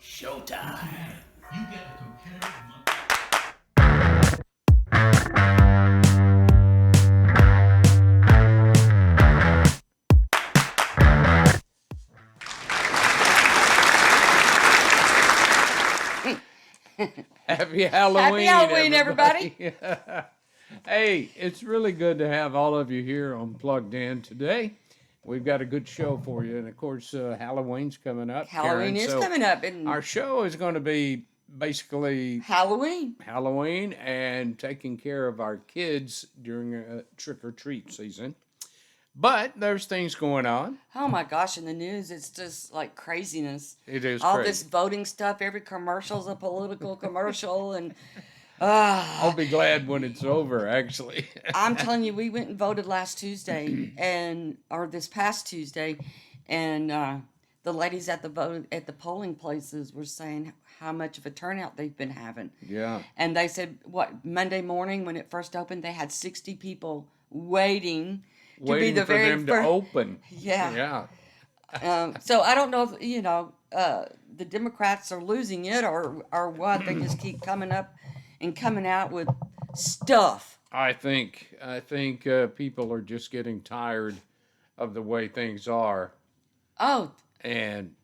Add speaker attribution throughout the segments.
Speaker 1: Showtime. You get a competitive
Speaker 2: Happy Halloween,
Speaker 3: Happy Halloween, everybody.
Speaker 2: Hey, it's really good to have all of you here on Plugged In today. We've got a good show for you. And of course, Halloween's coming up, Karen.
Speaker 3: Halloween is
Speaker 2: So
Speaker 3: coming up, and
Speaker 2: our show is going to be basically
Speaker 3: Halloween
Speaker 2: and taking care of our kids during trick or treat season. But there's things going on.
Speaker 3: Oh my gosh, in the news, it's just like craziness.
Speaker 2: It is
Speaker 3: All
Speaker 2: crazy.
Speaker 3: this voting stuff, every commercial's a political commercial, and
Speaker 2: I'll be glad when it's over, actually.
Speaker 3: I'm telling you, we went and voted last Tuesday, or this past Tuesday, and the ladies at the polling places were saying how much of a turnout they've been having.
Speaker 2: Yeah.
Speaker 3: And they said, what, Monday morning when it first opened, they had 60 people waiting to be the
Speaker 2: for
Speaker 3: very
Speaker 2: them
Speaker 3: first.
Speaker 2: to open.
Speaker 3: Yeah.
Speaker 2: Yeah.
Speaker 3: So I don't know if, the Democrats are losing it or what. They just keep coming up and coming out with stuff.
Speaker 2: I think people are just getting tired of the way things are,
Speaker 3: Oh,
Speaker 2: and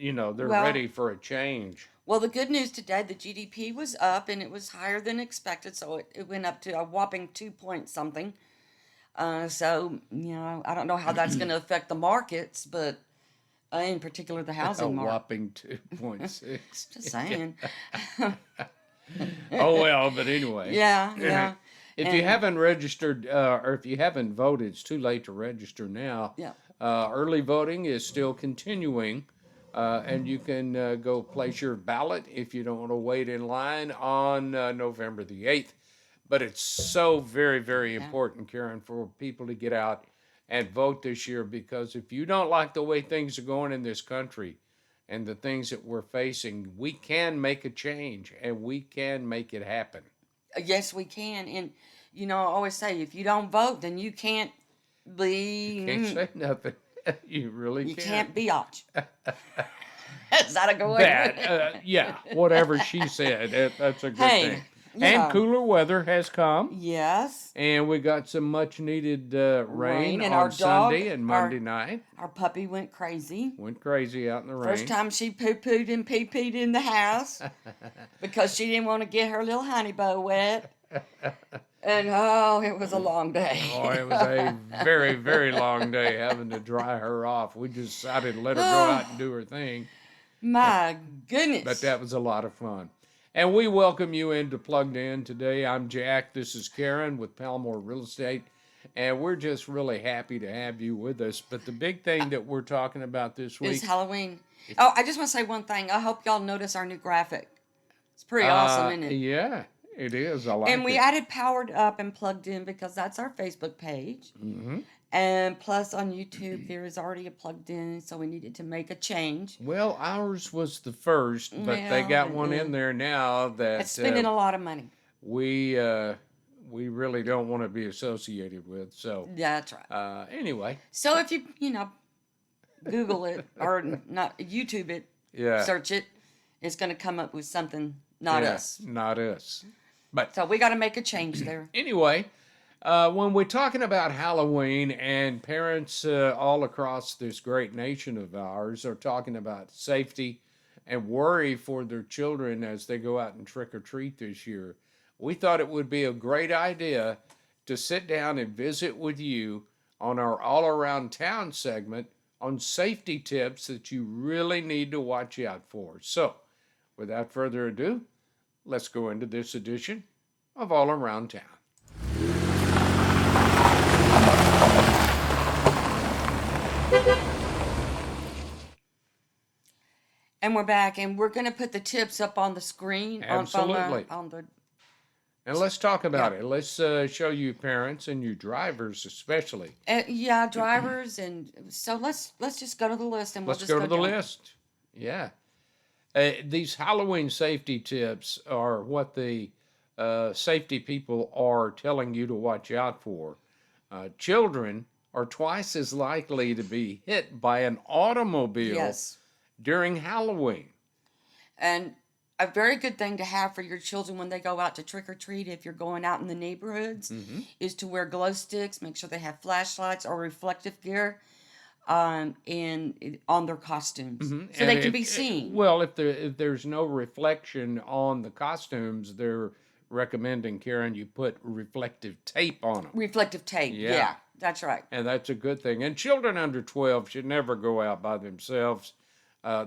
Speaker 2: they're
Speaker 3: well,
Speaker 2: ready for a change.
Speaker 3: well, the good news today, the GDP was up and it was higher than expected. So it went up to a whopping 2 point something. So, I don't know how that's going to affect the markets, but in particular the
Speaker 2: A
Speaker 3: housing market.
Speaker 2: whopping 2.6.
Speaker 3: Just saying.
Speaker 2: Oh well, but anyway.
Speaker 3: Yeah.
Speaker 2: If you haven't registered or if you haven't voted, it's too late to register now.
Speaker 3: Yeah.
Speaker 2: Early voting is still continuing, and you can go place your ballot if you don't want to wait in line on November the 8th. But it's so very, very important, Karen, for people to get out and vote this year, because if you don't like the way things are going in this country and the things that we're facing, we can make a change and we can make it happen.
Speaker 3: Yes, we can. And, I always say, if you don't vote, then you can't be.
Speaker 2: Can't say nothing. You really
Speaker 3: You
Speaker 2: can't.
Speaker 3: can't be out. Is that a good way?
Speaker 2: Yeah, whatever she said, that's a good
Speaker 3: Hey,
Speaker 2: thing. And cooler weather has come,
Speaker 3: Yes.
Speaker 2: and we got some much needed rain
Speaker 3: And
Speaker 2: on
Speaker 3: our dog,
Speaker 2: Sunday and Monday night.
Speaker 3: Our puppy went crazy.
Speaker 2: Went crazy out in the rain.
Speaker 3: First time she poo-pooed and pee-peed in the house because she didn't want to get her little honey bow wet. And it was a long day.
Speaker 2: Oh, it was a very, very long day having to dry her off. We just decided to let her go out and do her thing.
Speaker 3: My goodness.
Speaker 2: But that was a lot of fun. And we welcome you into Plugged In today. I'm Jack. This is Karen with Palmore Real Estate. And we're just really happy to have you with us. But the big thing that we're talking about this week
Speaker 3: is Halloween. Oh, I just want to say one thing. I hope y'all notice our new graphic. It's pretty awesome, isn't it?
Speaker 2: Yeah, it is. I like it.
Speaker 3: And we added Powered Up and Plugged In because that's our Facebook page.
Speaker 2: Mm-hmm.
Speaker 3: And plus on YouTube, there is already a Plugged In, so we needed to make a change.
Speaker 2: Well, ours was the first, but they got one in there now that
Speaker 3: it's spending a lot of money.
Speaker 2: We really don't want to be associated with. So
Speaker 3: Yeah, that's right.
Speaker 2: Anyway.
Speaker 3: So if you Google it or not YouTube it, search it, it's going to come up with something not us.
Speaker 2: Not us. But
Speaker 3: so we got to make a change there.
Speaker 2: Anyway. When we're talking about Halloween, and parents all across this great nation of ours are talking about safety and worry for their children as they go out and trick or treat this year, we thought it would be a great idea to sit down and visit with you on our All Around Town segment on safety tips that you really need to watch out for. So, without further ado, let's go into this edition of All Around Town.
Speaker 3: And we're back, and we're going to put the tips up on the screen.
Speaker 2: Absolutely. And let's talk about
Speaker 3: Yeah.
Speaker 2: it. Let's show you parents and you drivers especially.
Speaker 3: Drivers, and so let's just go to the list, and
Speaker 2: Let's
Speaker 3: we'll just
Speaker 2: go to the
Speaker 3: down.
Speaker 2: list. Yeah. These Halloween safety tips are what the safety people are telling you to watch out for. Children are twice as likely to be hit by an automobile
Speaker 3: Yes.
Speaker 2: during Halloween.
Speaker 3: And a very good thing to have for your children when they go out to trick or treat, if you're going out in the neighborhoods, is to wear glow sticks. Make sure they have flashlights or reflective gear in on their costumes, so
Speaker 2: And
Speaker 3: they can be seen.
Speaker 2: well, if there's no reflection on the costumes, they're recommending, Karen, you put reflective tape on them.
Speaker 3: Reflective tape.
Speaker 2: Yeah.
Speaker 3: Yeah, that's right.
Speaker 2: And that's a good thing. And children under 12 should never go out by themselves.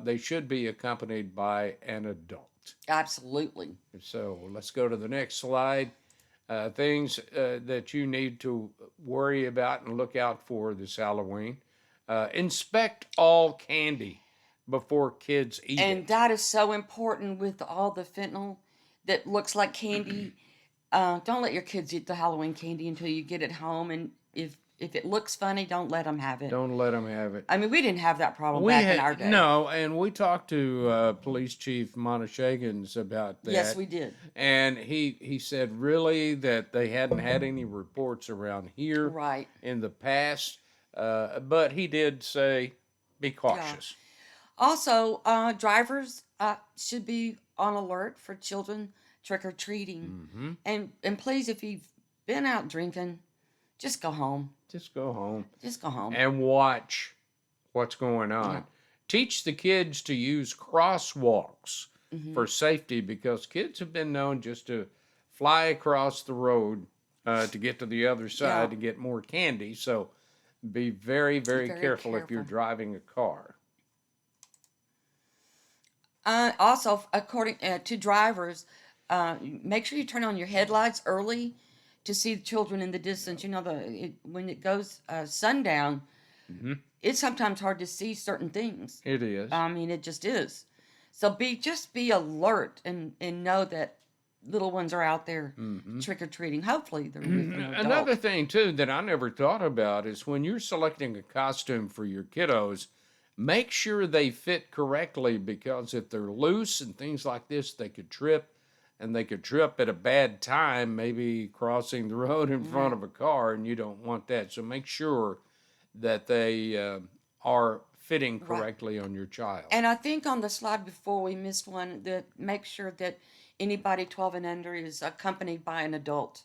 Speaker 2: They should be accompanied by an adult.
Speaker 3: Absolutely.
Speaker 2: So let's go to the next slide. Things that you need to worry about and look out for this Halloween. Inspect all candy before kids eat
Speaker 3: And
Speaker 2: it.
Speaker 3: that is so important with all the fentanyl that looks like candy. Don't let your kids eat the Halloween candy until you get it home. And if it looks funny, don't let them have it.
Speaker 2: Don't let them have it.
Speaker 3: I mean, we didn't have that problem back in our day.
Speaker 2: No, and we talked to Police Chief Monteshagans about that.
Speaker 3: Yes, we did.
Speaker 2: And he said really that they hadn't had any reports around here
Speaker 3: Right.
Speaker 2: in the past, but he did say be cautious.
Speaker 3: Also, drivers should be on alert for children trick or treating. And please, if you've been out drinking, just go home.
Speaker 2: Just go home
Speaker 3: Just go home.
Speaker 2: and watch what's going on.
Speaker 3: Yeah.
Speaker 2: Teach the kids to use crosswalks for safety, because kids have been known just to fly across the road to get to the other side
Speaker 3: Yeah.
Speaker 2: to get more candy. So be very, very,
Speaker 3: Very
Speaker 2: careful if you're
Speaker 3: careful.
Speaker 2: driving a car.
Speaker 3: Also, according to drivers, make sure you turn on your headlights early to see the children in the distance. You know, when it goes sundown, it's sometimes hard to see certain things.
Speaker 2: It is.
Speaker 3: I mean, it just is. So just be alert and know that little ones are out there trick or treating. Hopefully, they're with an adult.
Speaker 2: Another thing, too, that I never thought about is when you're selecting a costume for your kiddos, make sure they fit correctly, because if they're loose and things like this, they could trip, and they could trip at a bad time, maybe crossing the road in front of a car, and you don't want that. So make sure that they are fitting correctly on your child.
Speaker 3: And I think on the slide before we missed one, that make sure that anybody 12 and under is accompanied by an adult.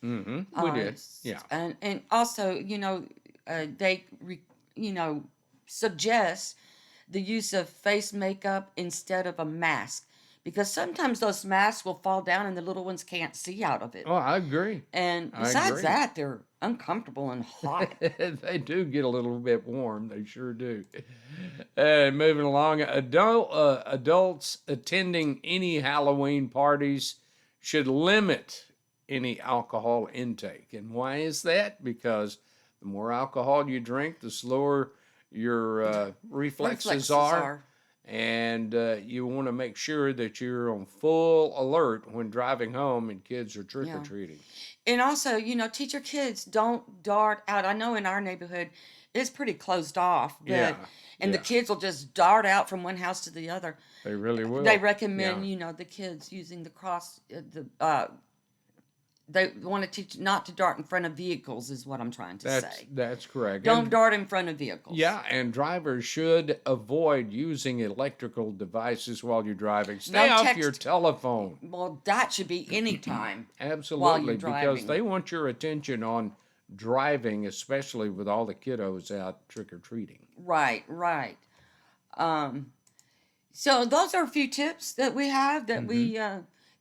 Speaker 2: We did, yeah.
Speaker 3: And also, they suggest the use of face makeup instead of a mask, because sometimes those masks will fall down and the little ones can't see out of it.
Speaker 2: Oh, I agree.
Speaker 3: And
Speaker 2: I
Speaker 3: besides
Speaker 2: agree.
Speaker 3: that, they're uncomfortable and hot.
Speaker 2: They do get a little bit warm. They sure do. And moving along, adults attending any Halloween parties should limit any alcohol intake. And why is that? Because the more alcohol you drink, the slower your reflexes are. And you want to make sure that you're on full alert when driving home and kids are trick-or-treating.
Speaker 3: And also, teach your kids, don't dart out. I know in our neighborhood, it's pretty closed off, but the kids will just dart out from one house to the other.
Speaker 2: They really will.
Speaker 3: They recommend, the kids using the they want to teach not to dart in front of vehicles, is what I'm trying to say.
Speaker 2: That's correct.
Speaker 3: Don't dart in front of vehicles.
Speaker 2: Yeah, and drivers should avoid using electrical devices while you're driving. Stay
Speaker 3: No
Speaker 2: off
Speaker 3: text.
Speaker 2: your telephone.
Speaker 3: Well, that should be any time.
Speaker 2: Absolutely, because
Speaker 3: driving.
Speaker 2: they want your attention on driving, especially with all the kiddos out trick-or-treating.
Speaker 3: Right. So those are a few tips that we have that we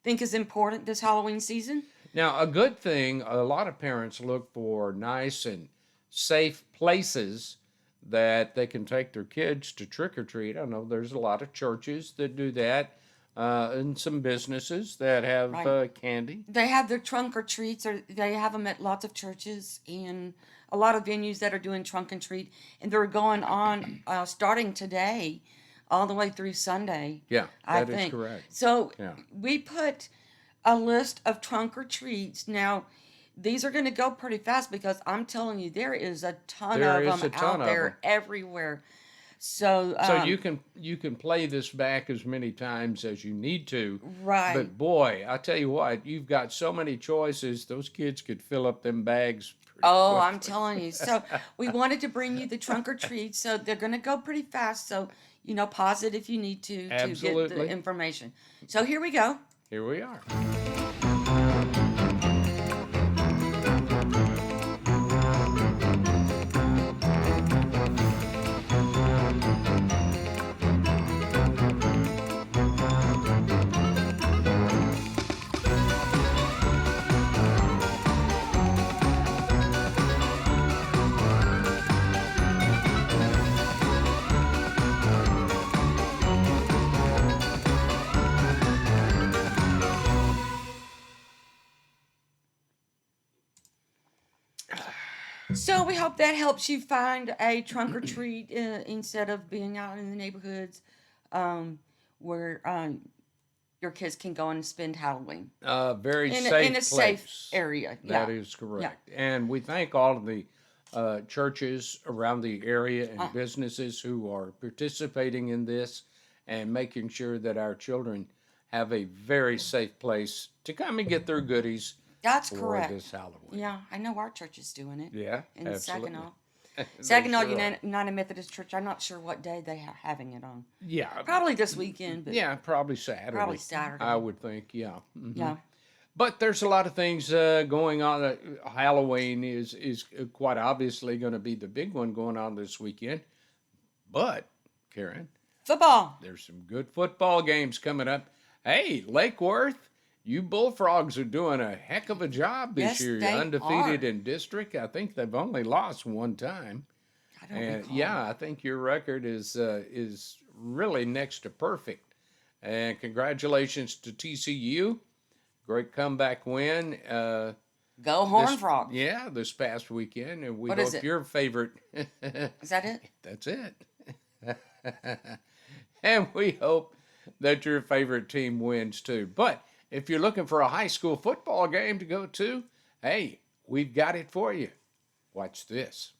Speaker 3: think is important this Halloween season.
Speaker 2: Now, a good thing, a lot of parents look for nice and safe places that they can take their kids to trick-or-treat. I know there's a lot of churches that do that, and some businesses that have candy.
Speaker 3: They have their trunk or treats, or they have them at lots of churches and a lot of venues that are doing trunk and treat, and they're going on starting today all the way through Sunday.
Speaker 2: Yeah,
Speaker 3: I
Speaker 2: that is
Speaker 3: think.
Speaker 2: correct.
Speaker 3: So
Speaker 2: Yeah.
Speaker 3: we put a list of trunk or treats. Now, these are going to go pretty fast because I'm telling you, there is a ton of them out there everywhere. So
Speaker 2: you can play this back as many times as you need to.
Speaker 3: Right.
Speaker 2: But boy, I tell you what, you've got so many choices. Those kids could fill up them bags pretty
Speaker 3: Oh, I'm
Speaker 2: quickly.
Speaker 3: telling you. So we wanted to bring you the trunk or treat. So they're going to go pretty fast. So, pause it if you need to get the
Speaker 2: Absolutely.
Speaker 3: information. So here we go.
Speaker 2: Here we are.
Speaker 3: So we hope that helps you find a trunk or treat instead of being out in the neighborhoods where your kids can go and spend Halloween
Speaker 2: Very
Speaker 3: in a
Speaker 2: safe
Speaker 3: safe
Speaker 2: place.
Speaker 3: area.
Speaker 2: That
Speaker 3: Yeah.
Speaker 2: is
Speaker 3: Yeah.
Speaker 2: correct. And we thank all of the churches around the area and
Speaker 3: Uh,
Speaker 2: businesses who are participating in this and making sure that our children have a very safe place to come and get their goodies
Speaker 3: that's
Speaker 2: for
Speaker 3: correct.
Speaker 2: this Halloween.
Speaker 3: Yeah, I know our church is doing it
Speaker 2: Yeah,
Speaker 3: in
Speaker 2: absolutely.
Speaker 3: Saginaw.
Speaker 2: They
Speaker 3: Saginaw
Speaker 2: sure are.
Speaker 3: United Methodist Church. I'm not sure what day they are having it on.
Speaker 2: Yeah,
Speaker 3: Probably this weekend, but
Speaker 2: yeah, probably Saturday.
Speaker 3: probably Saturday.
Speaker 2: I would think, yeah.
Speaker 3: Yeah.
Speaker 2: But there's a lot of things going on. Halloween is quite obviously going to be the big one going on this weekend. But Karen,
Speaker 3: Football.
Speaker 2: there's some good football games coming up. Hey, Lake Worth, you Bullfrogs are doing a heck of a job this
Speaker 3: Yes,
Speaker 2: year.
Speaker 3: they
Speaker 2: You're undefeated
Speaker 3: are.
Speaker 2: in district. I think they've only lost one time.
Speaker 3: I don't
Speaker 2: And
Speaker 3: recall.
Speaker 2: yeah, I think your record is really next to perfect. And congratulations to TCU. Great comeback win.
Speaker 3: Go Horn
Speaker 2: This
Speaker 3: Frogs.
Speaker 2: yeah, this past weekend, and we
Speaker 3: What is
Speaker 2: hope
Speaker 3: it?
Speaker 2: your favorite.
Speaker 3: Is that it?
Speaker 2: That's it. And we hope that your favorite team wins too. But if you're looking for a high school football game to go to, hey, we've got it for you. Watch this.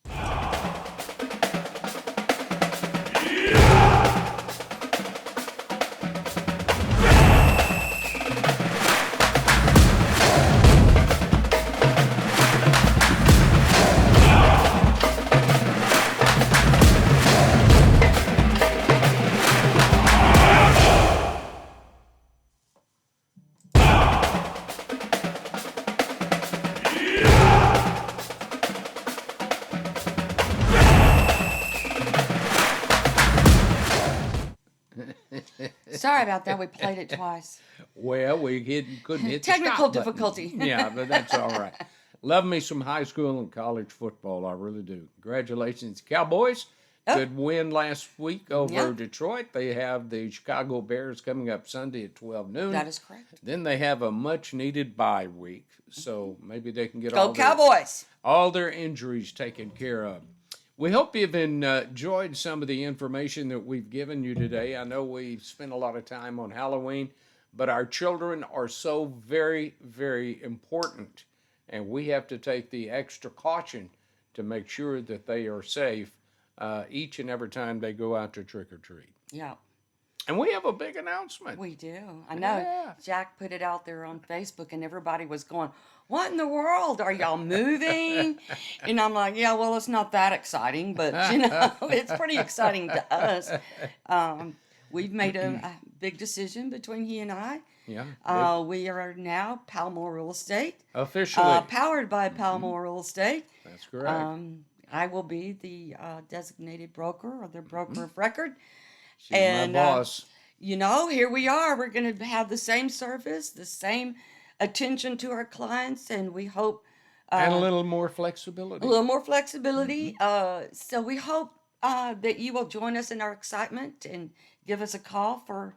Speaker 3: Sorry about that. We played it twice.
Speaker 2: Well, couldn't hit the
Speaker 3: Technical
Speaker 2: stop button.
Speaker 3: difficulty.
Speaker 2: Yeah, but that's all right. Love me some high school and college football. I really do. Congratulations, Cowboys.
Speaker 3: Oh.
Speaker 2: Good win last week over
Speaker 3: Yeah.
Speaker 2: Detroit. They have the Chicago Bears coming up Sunday at 12 noon.
Speaker 3: That is correct.
Speaker 2: Then they have a much needed bye week. So maybe they can get
Speaker 3: Go Cowboys.
Speaker 2: all their injuries taken care of. We hope you've enjoyed some of the information that we've given you today. I know we've spent a lot of time on Halloween, but our children are so very, very important, and we have to take the extra caution to make sure that they are safe each and every time they go out to trick or treat.
Speaker 3: Yeah,
Speaker 2: And we have a big announcement.
Speaker 3: we do. I know.
Speaker 2: Yeah.
Speaker 3: Jack put it out there on Facebook, and everybody was going, "What in the world? Are y'all moving?" And I'm like, "Yeah, well, it's not that exciting, but it's pretty exciting to us." We've made a big decision between he and I.
Speaker 2: Yeah,
Speaker 3: We are now Palmore Real Estate,
Speaker 2: officially.
Speaker 3: powered by Palmore Real Estate.
Speaker 2: That's correct.
Speaker 3: I will be the designated broker or the broker of record.
Speaker 2: She's
Speaker 3: and,
Speaker 2: my boss.
Speaker 3: Here we are. We're going to have the same service, the same attention to our clients, and we hope
Speaker 2: And a little more flexibility.
Speaker 3: a little more flexibility. So we hope that you will join us in our excitement and give us a call for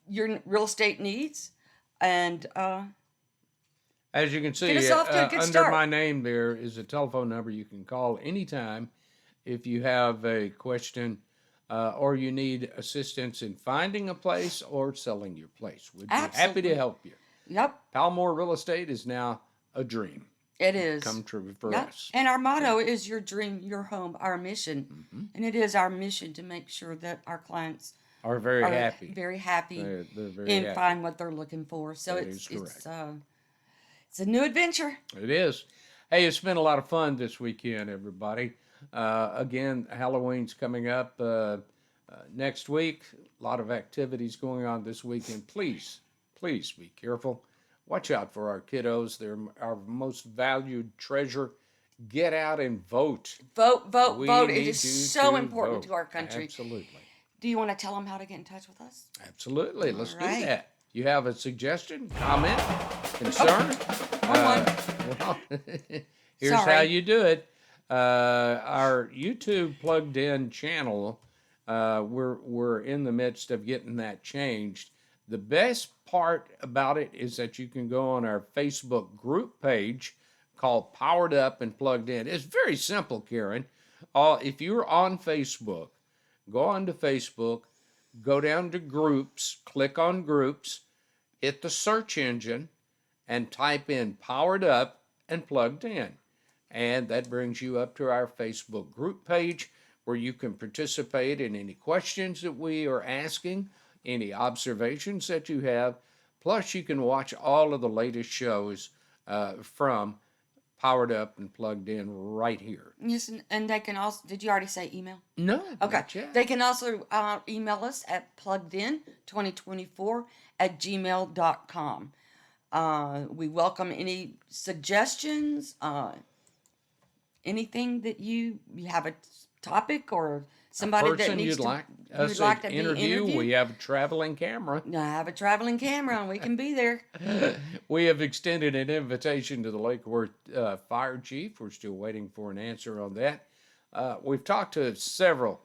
Speaker 3: your real estate needs. And
Speaker 2: As you can see,
Speaker 3: Get us off to a good
Speaker 2: under
Speaker 3: start.
Speaker 2: my name there is a telephone number you can call anytime if you have a question or you need assistance in finding a place or selling your place. We'd be happy
Speaker 3: Absolutely.
Speaker 2: to help you.
Speaker 3: yep,
Speaker 2: Palmore Real Estate is now a dream
Speaker 3: it is.
Speaker 2: come true for
Speaker 3: Yep.
Speaker 2: us.
Speaker 3: And our motto is your dream, your home, our mission.
Speaker 2: Mm-hmm.
Speaker 3: And it is our mission to make sure that our clients
Speaker 2: Are very
Speaker 3: are
Speaker 2: happy.
Speaker 3: very happy
Speaker 2: They're very
Speaker 3: and
Speaker 2: happy.
Speaker 3: find what they're looking for. So
Speaker 2: That
Speaker 3: it's
Speaker 2: is correct.
Speaker 3: it's a new adventure.
Speaker 2: It is. Hey, it's been a lot of fun this weekend, everybody. Again, Halloween's coming up next week. A lot of activities going on this weekend. Please, please be careful. Watch out for our kiddos. They're our most valued treasure. Get out and vote.
Speaker 3: Vote, vote,
Speaker 2: We
Speaker 3: vote. It
Speaker 2: need
Speaker 3: is
Speaker 2: you
Speaker 3: so
Speaker 2: to
Speaker 3: important
Speaker 2: vote.
Speaker 3: to our country.
Speaker 2: Absolutely.
Speaker 3: Do you want to tell them how to get in touch with us?
Speaker 2: Absolutely.
Speaker 3: All
Speaker 2: Let's do
Speaker 3: right.
Speaker 2: that. You have a suggestion, comment, concern?
Speaker 3: Wrong one.
Speaker 2: Well, here's how
Speaker 3: Sorry.
Speaker 2: you do it. Our YouTube plugged in channel, we're in the midst of getting that changed. The best part about it is that you can go on our Facebook group page called Powered Up and Plugged In. It's very simple, Karen. If you're on Facebook, go on to Facebook, go down to groups, click on groups, hit the search engine, and type in Powered Up and Plugged In. And that brings you up to our Facebook group page where you can participate in any questions that we are asking, any observations that you have. Plus, you can watch all of the latest shows from Powered Up and Plugged In right here.
Speaker 3: Yes, and they can also. Did you already say email?
Speaker 2: No,
Speaker 3: Okay.
Speaker 2: not yet.
Speaker 3: They can also email us at pluggedin2024@gmail.com. We welcome any suggestions, anything that you have a topic or somebody that
Speaker 2: Person
Speaker 3: needs
Speaker 2: you'd like
Speaker 3: you'd
Speaker 2: us
Speaker 3: like
Speaker 2: to
Speaker 3: to be
Speaker 2: interview, we
Speaker 3: interviewed.
Speaker 2: have a traveling camera.
Speaker 3: I have a traveling camera and we can be there.
Speaker 2: We have extended an invitation to the Lake Worth fire chief. We're still waiting for an answer on that. We've talked to several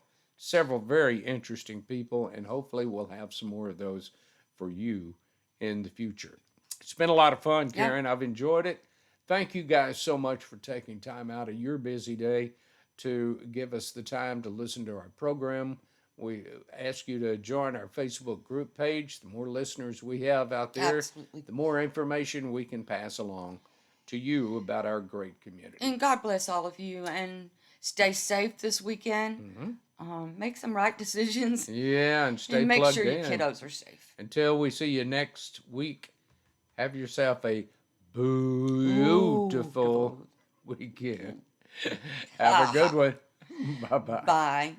Speaker 2: very interesting people, and hopefully we'll have some more of those for you in the future. It's been a lot of fun,
Speaker 3: Yeah.
Speaker 2: Karen. I've enjoyed it. Thank you guys so much for taking time out of your busy day to give us the time to listen to our program. We ask you to join our Facebook group page. The more listeners we have out there,
Speaker 3: Absolutely.
Speaker 2: the more information we can pass along to you about our great community.
Speaker 3: And God bless all of you and stay safe this weekend. Make some right decisions
Speaker 2: Yeah, and stay
Speaker 3: and make
Speaker 2: plugged
Speaker 3: sure your
Speaker 2: in.
Speaker 3: kiddos are safe.
Speaker 2: Until we see you next week, have yourself a
Speaker 3: Ooh,
Speaker 2: beautiful weekend. Have a good one. Bye-bye.
Speaker 3: Bye.